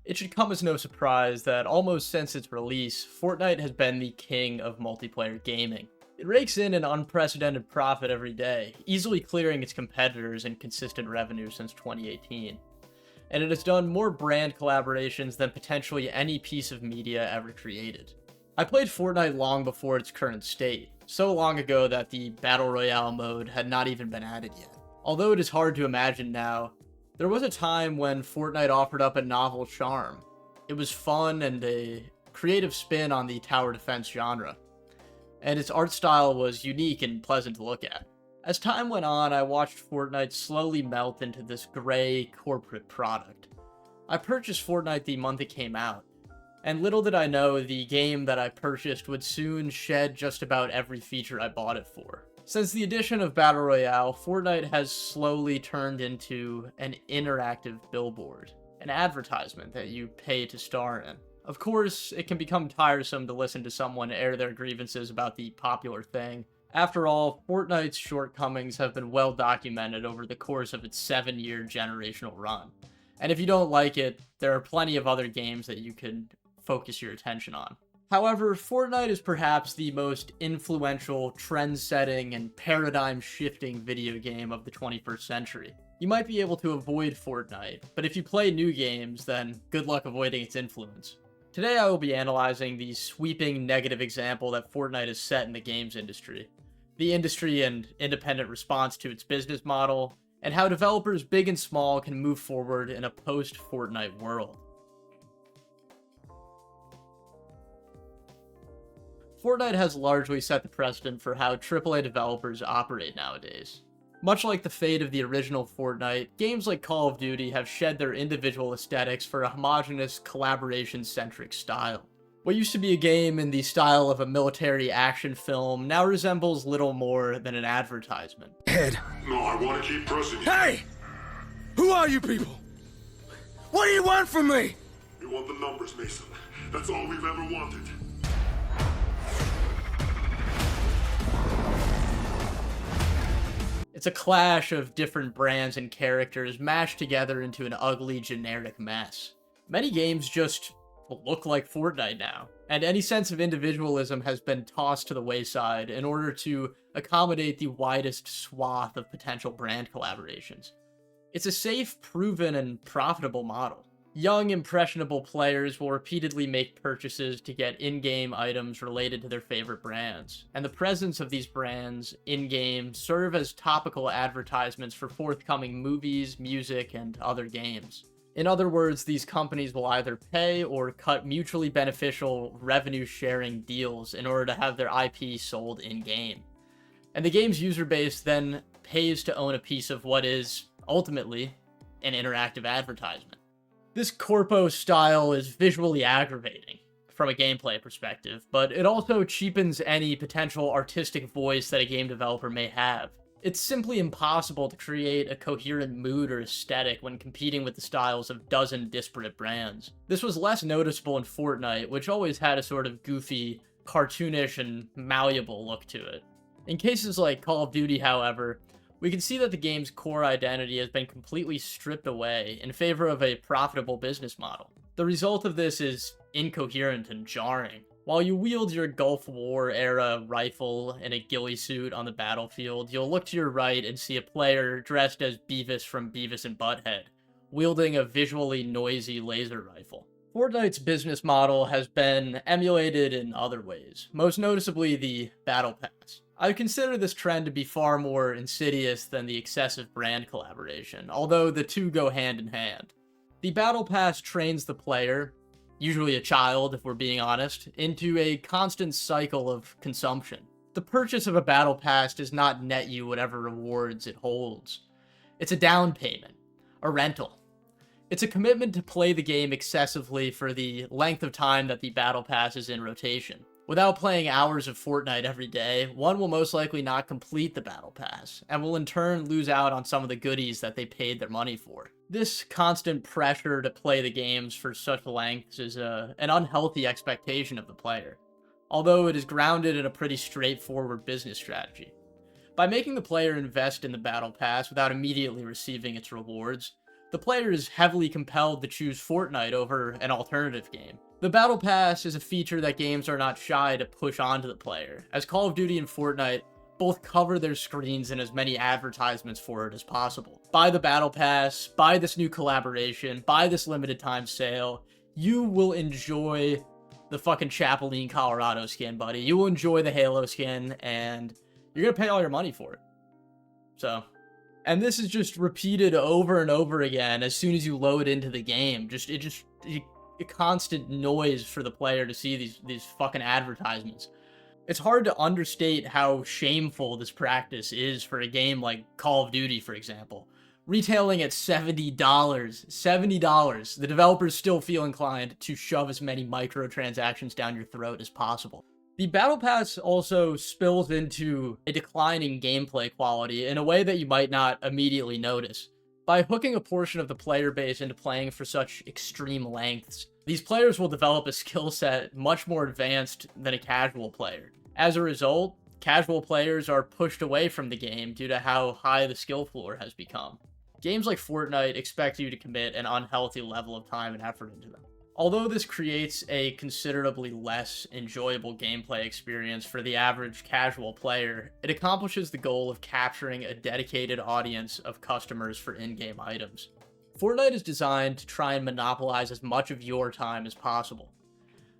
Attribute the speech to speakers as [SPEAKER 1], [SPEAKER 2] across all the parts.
[SPEAKER 1] It should come as no surprise that almost since its release, Fortnite has been the king of multiplayer gaming. It rakes in an unprecedented profit every day, easily clearing its competitors in consistent revenue since 2018. And it has done more brand collaborations than potentially any piece of media ever created. I played Fortnite long before its current state, so long ago that the Battle Royale mode had not even been added yet. Although it is hard to imagine now, there was a time when Fortnite offered up a novel charm. It was fun and a creative spin on the tower defense genre, and its art style was unique and pleasant to look at. As time went on, I watched Fortnite slowly melt into this gray corporate product. I purchased Fortnite the month it came out, and little did I know the game that I purchased would soon shed just about every feature I bought it for. Since the addition of Battle Royale, Fortnite has slowly turned into an interactive billboard, an advertisement that you pay to star in. Of course, it can become tiresome to listen to someone air their grievances about the popular thing. After all, Fortnite's shortcomings have been well documented over the course of its 7-year generational run. And if you don't like it, there are plenty of other games that you could focus your attention on. However, Fortnite is perhaps the most influential, trend-setting, and paradigm-shifting video game of the 21st century. You might be able to avoid Fortnite, but if you play new games, then good luck avoiding its influence. Today I will be analyzing the sweeping negative example that Fortnite has set in the games industry, the industry and independent response to its business model, and how developers big and small can move forward in a post-Fortnite world. Fortnite has largely set the precedent for how AAA developers operate nowadays. Much like the fate of the original Fortnite, games like Call of Duty have shed their individual aesthetics for a homogeneous, collaboration-centric style. What used to be a game in the style of a military action film now resembles little more than an advertisement.
[SPEAKER 2] Head.
[SPEAKER 3] No, I want to keep pressing you.
[SPEAKER 2] Hey! Who are you people? What do you want from me?
[SPEAKER 3] We want the numbers, Mason. That's all we've ever wanted.
[SPEAKER 1] It's a clash of different brands and characters mashed together into an ugly, generic mess. Many games just look like Fortnite now, and any sense of individualism has been tossed to the wayside in order to accommodate the widest swath of potential brand collaborations. It's a safe, proven, and profitable model. Young, impressionable players will repeatedly make purchases to get in-game items related to their favorite brands, and the presence of these brands in-game serve as topical advertisements for forthcoming movies, music, and other games. In other words, these companies will either pay or cut mutually beneficial revenue-sharing deals in order to have their IP sold in-game. And the game's user base then pays to own a piece of what is, ultimately, an interactive advertisement. This corpo style is visually aggravating from a gameplay perspective, but it also cheapens any potential artistic voice that a game developer may have. It's simply impossible to create a coherent mood or aesthetic when competing with the styles of dozen disparate brands. This was less noticeable in Fortnite, which always had a sort of goofy, cartoonish, and malleable look to it. In cases like Call of Duty, however, we can see that the game's core identity has been completely stripped away in favor of a profitable business model. The result of this is incoherent and jarring. While you wield your Gulf War-era rifle in a ghillie suit on the battlefield, you'll look to your right and see a player dressed as Beavis from Beavis and Butthead, wielding a visually noisy laser rifle. Fortnite's business model has been emulated in other ways, most noticeably the Battle Pass. I consider this trend to be far more insidious than the excessive brand collaboration, although the two go hand in hand. The Battle Pass trains the player, usually a child if we're being honest, into a constant cycle of consumption. The purchase of a Battle Pass does not net you whatever rewards it holds. It's a down payment, a rental. It's a commitment to play the game excessively for the length of time that the Battle Pass is in rotation. Without playing hours of Fortnite every day, one will most likely not complete the Battle Pass, and will in turn lose out on some of the goodies that they paid their money for. This constant pressure to play the games for such lengths is an unhealthy expectation of the player, although it is grounded in a pretty straightforward business strategy. By making the player invest in the Battle Pass without immediately receiving its rewards, the player is heavily compelled to choose Fortnite over an alternative game. The Battle Pass is a feature that games are not shy to push onto the player, as Call of Duty and Fortnite both cover their screens in as many advertisements for it as possible. Buy the Battle Pass, buy this new collaboration, buy this limited time sale. You will enjoy the fucking Chapelin, Colorado skin, buddy. You will enjoy the Halo skin, and you're gonna pay all your money for it. So, and this is just repeated over and over again as soon as you load into the game. A constant noise for the player to see these fucking advertisements. It's hard to understate how shameful this practice is for a game like Call of Duty, for example. Retailing at $70, $70, the developers still feel inclined to shove as many microtransactions down your throat as possible. The Battle Pass also spills into a decline in gameplay quality in a way that you might not immediately notice. By hooking a portion of the player base into playing for such extreme lengths, these players will develop a skill set much more advanced than a casual player. As a result, casual players are pushed away from the game due to how high the skill floor has become. Games like Fortnite expect you to commit an unhealthy level of time and effort into them. Although this creates a considerably less enjoyable gameplay experience for the average casual player, it accomplishes the goal of capturing a dedicated audience of customers for in-game items. Fortnite is designed to try and monopolize as much of your time as possible.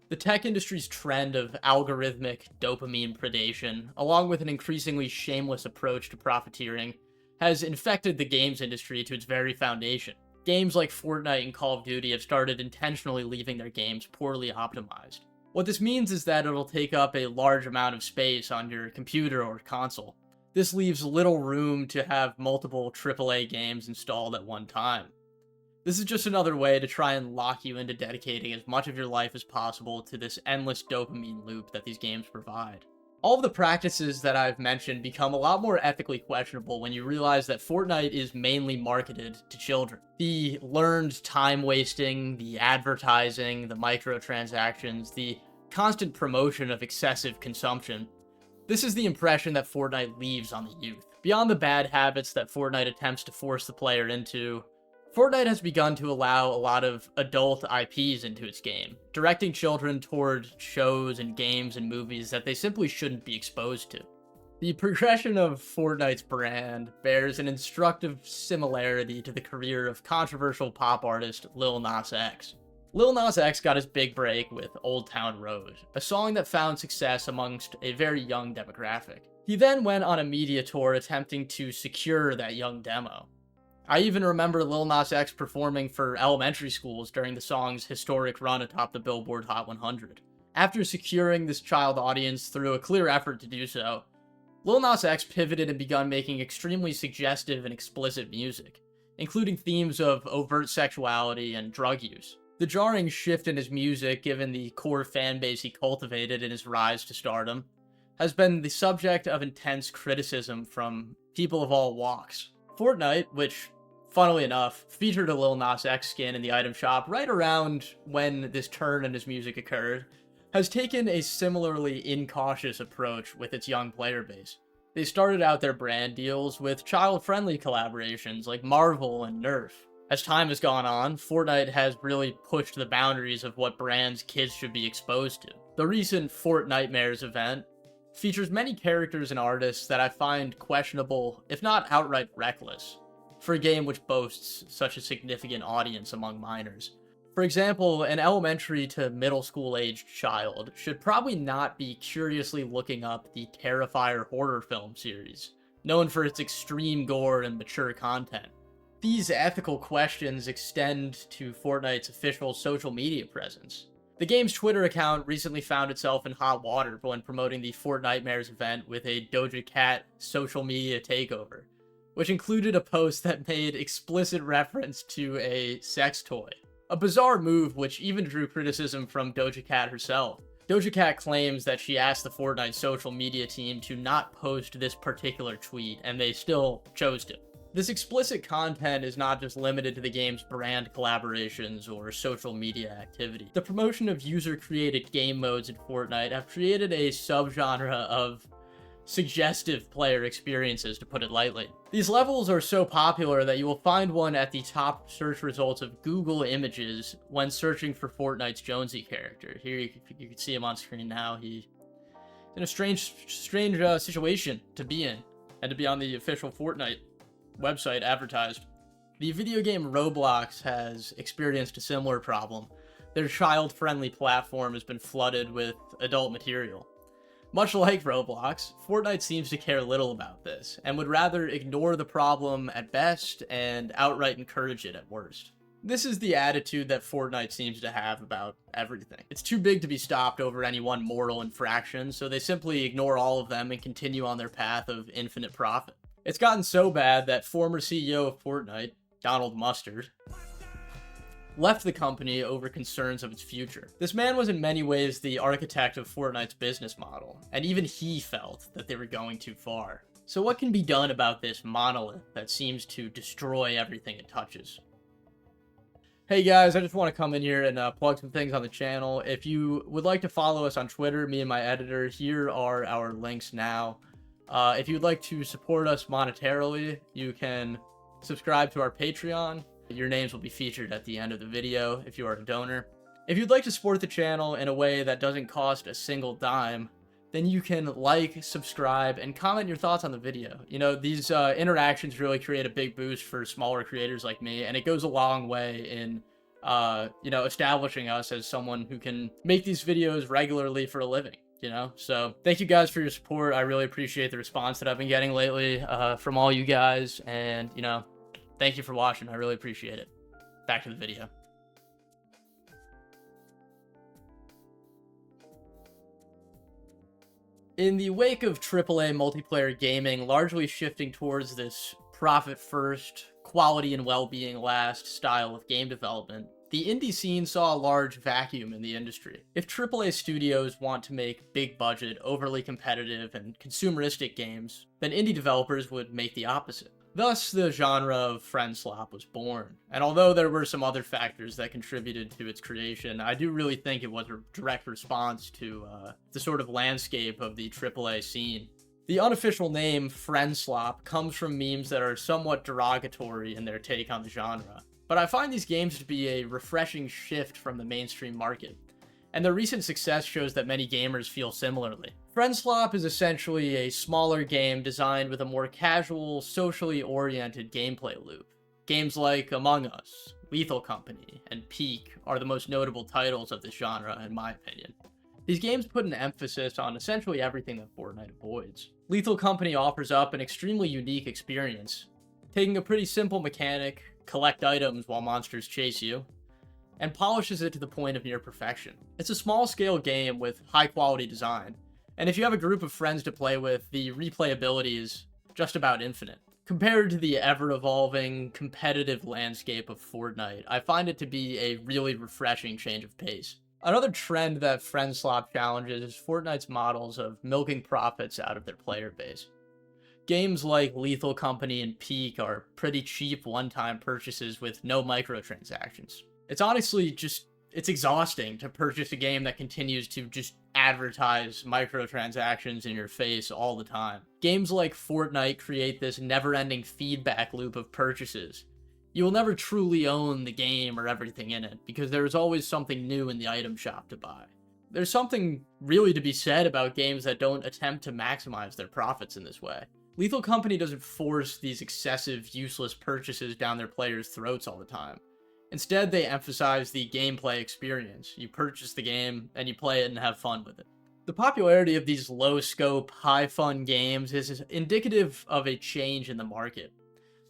[SPEAKER 1] The tech industry's trend of algorithmic dopamine predation, along with an increasingly shameless approach to profiteering, has infected the games industry to its very foundation. Games like Fortnite and Call of Duty have started intentionally leaving their games poorly optimized. What this means is that it'll take up a large amount of space on your computer or console. This leaves little room to have multiple AAA games installed at one time. This is just another way to try and lock you into dedicating as much of your life as possible to this endless dopamine loop that these games provide. All of the practices that I've mentioned become a lot more ethically questionable when you realize that Fortnite is mainly marketed to children. The learned time wasting, the advertising, the microtransactions, the constant promotion of excessive consumption. This is the impression that Fortnite leaves on the youth. Beyond the bad habits that Fortnite attempts to force the player into, Fortnite has begun to allow a lot of adult IPs into its game, directing children toward shows and games and movies that they simply shouldn't be exposed to. The progression of Fortnite's brand bears an instructive similarity to the career of controversial pop artist Lil Nas X. Lil Nas X got his big break with Old Town Road, a song that found success amongst a very young demographic. He then went on a media tour attempting to secure that young demo. I even remember Lil Nas X performing for elementary schools during the song's historic run atop the Billboard Hot 100. After securing this child audience through a clear effort to do so, Lil Nas X pivoted and begun making extremely suggestive and explicit music, including themes of overt sexuality and drug use. The jarring shift in his music, given the core fanbase he cultivated in his rise to stardom, has been the subject of intense criticism from people of all walks. Fortnite, which funnily enough, featured a Lil Nas X skin in the item shop right around when this turn in his music occurred, has taken a similarly incautious approach with its young player base. They started out their brand deals with child-friendly collaborations like Marvel and Nerf. As time has gone on, Fortnite has really pushed the boundaries of what brands kids should be exposed to. The recent Fortnitemares event features many characters and artists that I find questionable, if not outright reckless, for a game which boasts such a significant audience among minors. For example, an elementary to middle school aged child should probably not be curiously looking up the Terrifier horror film series, known for its extreme gore and mature content. These ethical questions extend to Fortnite's official social media presence. The game's Twitter account recently found itself in hot water when promoting the Fortnitemares event with a Doja Cat social media takeover, which included a post that made explicit reference to a sex toy. A bizarre move which even drew criticism from Doja Cat herself. Doja Cat claims that she asked the Fortnite social media team to not post this particular tweet, and they still chose to. This explicit content is not just limited to the game's brand collaborations or social media activity. The promotion of user-created game modes in Fortnite have created a subgenre of suggestive player experiences, to put it lightly. These levels are so popular that you will find one at the top search results of Google Images when searching for Fortnite's Jonesy character. Here you can see him on screen now. He's in a strange situation to be in, and to be on the official Fortnite website advertised. The video game Roblox has experienced a similar problem. Their child-friendly platform has been flooded with adult material. Much like Roblox, Fortnite seems to care little about this, and would rather ignore the problem at best and outright encourage it at worst. This is the attitude that Fortnite seems to have about everything. It's too big to be stopped over any one moral infraction, so they simply ignore all of them and continue on their path of infinite profit. It's gotten so bad that former CEO of Fortnite, Donald Mustard, left the company over concerns of its future. This man was in many ways the architect of Fortnite's business model, and even he felt that they were going too far. So what can be done about this monolith that seems to destroy everything it touches? Hey guys, I just want to come in here and plug some things on the channel. If you would like to follow us on Twitter, me and my editor, here are our links now. If you'd like to support us monetarily, you can subscribe to our Patreon. Your names will be featured at the end of the video if you are a donor. If you'd like to support the channel in a way that doesn't cost a single dime, then you can like, subscribe, and comment your thoughts on the video. You know, these interactions really create a big boost for smaller creators like me, and it goes a long way in, you know, establishing us as someone who can make these videos regularly for a living, you know? So thank you guys for your support. I really appreciate the response that I've been getting lately from all you guys, and, you know, thank you for watching. I really appreciate it. Back to the video. In the wake of AAA multiplayer gaming largely shifting towards this profit first, quality and well-being last style of game development, the indie scene saw a large vacuum in the industry. If AAA studios want to make big budget, overly competitive, and consumeristic games, then indie developers would make the opposite. Thus, the genre of Friendslop was born, and although there were some other factors that contributed to its creation, I do really think it was a direct response to the sort of landscape of the AAA scene. The unofficial name Friendslop comes from memes that are somewhat derogatory in their take on the genre, but I find these games to be a refreshing shift from the mainstream market, and their recent success shows that many gamers feel similarly. Friendslop is essentially a smaller game designed with a more casual, socially oriented gameplay loop. Games like Among Us, Lethal Company, and Peak are the most notable titles of this genre, in my opinion. These games put an emphasis on essentially everything that Fortnite avoids. Lethal Company offers up an extremely unique experience, taking a pretty simple mechanic, collect items while monsters chase you, and polishes it to the point of near perfection. It's a small-scale game with high-quality design, and if you have a group of friends to play with, the replayability is just about infinite. Compared to the ever-evolving, competitive landscape of Fortnite, I find it to be a really refreshing change of pace. Another trend that Friendslop challenges is Fortnite's models of milking profits out of their player base. Games like Lethal Company and Peak are pretty cheap one-time purchases with no microtransactions. It's honestly it's exhausting to purchase a game that continues to just advertise microtransactions in your face all the time. Games like Fortnite create this never-ending feedback loop of purchases. You will never truly own the game or everything in it, because there is always something new in the item shop to buy. There's something really to be said about games that don't attempt to maximize their profits in this way. Lethal Company doesn't force these excessive, useless purchases down their players' throats all the time. Instead, they emphasize the gameplay experience. You purchase the game, and you play it and have fun with it. The popularity of these low-scope, high-fun games is indicative of a change in the market.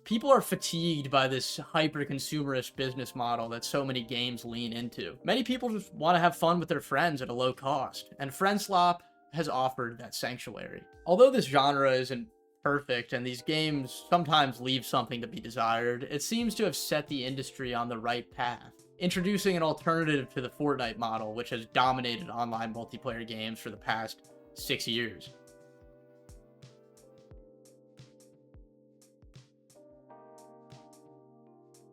[SPEAKER 1] People are fatigued by this hyper-consumerist business model that so many games lean into. Many people just want to have fun with their friends at a low cost, and Friendslop has offered that sanctuary. Although this genre isn't perfect, and these games sometimes leave something to be desired, it seems to have set the industry on the right path, introducing an alternative to the Fortnite model, which has dominated online multiplayer games for the past 6 years.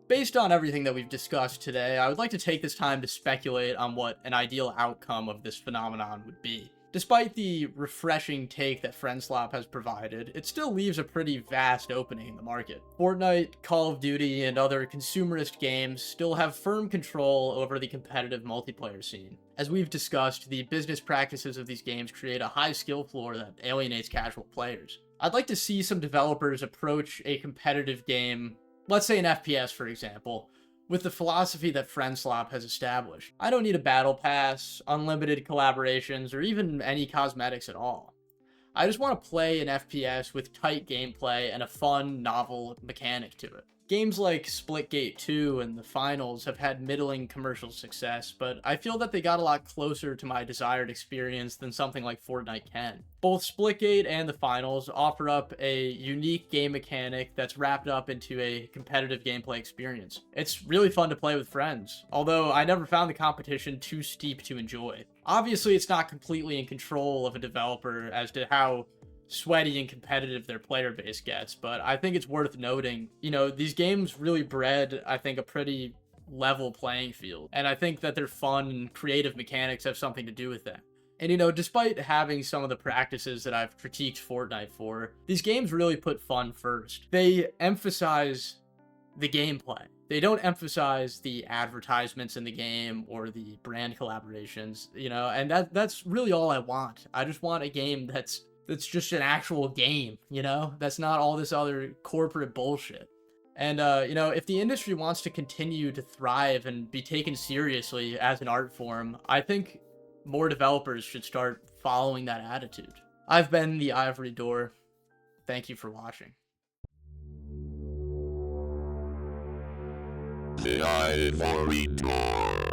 [SPEAKER 1] Based on everything that we've discussed today, I would like to take this time to speculate on what an ideal outcome of this phenomenon would be. Despite the refreshing take that Friendslop has provided, it still leaves a pretty vast opening in the market. Fortnite, Call of Duty, and other consumerist games still have firm control over the competitive multiplayer scene. As we've discussed, the business practices of these games create a high skill floor that alienates casual players. I'd like to see some developers approach a competitive game, let's say an FPS for example, with the philosophy that Friendslop has established. I don't need a battle pass, unlimited collaborations, or even any cosmetics at all. I just want to play an FPS with tight gameplay and a fun, novel mechanic to it. Games like Splitgate 2 and the Finals have had middling commercial success, but I feel that they got a lot closer to my desired experience than something like Fortnite can. Both Splitgate and the Finals offer up a unique game mechanic that's wrapped up into a competitive gameplay experience. It's really fun to play with friends, although I never found the competition too steep to enjoy. Obviously, it's not completely in control of a developer as to how sweaty and competitive their player base gets, but I think it's worth noting, these games really bred, I think, a pretty level playing field, and I think that their fun and creative mechanics have something to do with that. And despite having some of the practices that I've critiqued Fortnite for, these games really put fun first. They emphasize the gameplay. They don't emphasize the advertisements in the game or the brand collaborations, and that's really all I want. I just want a game that's just an actual game, that's not all this other corporate bullshit. And, if the industry wants to continue to thrive and be taken seriously as an art form, I think more developers should start following that attitude. I've been the Ivory Door. Thank you for watching.
[SPEAKER 4] The Ivory Door.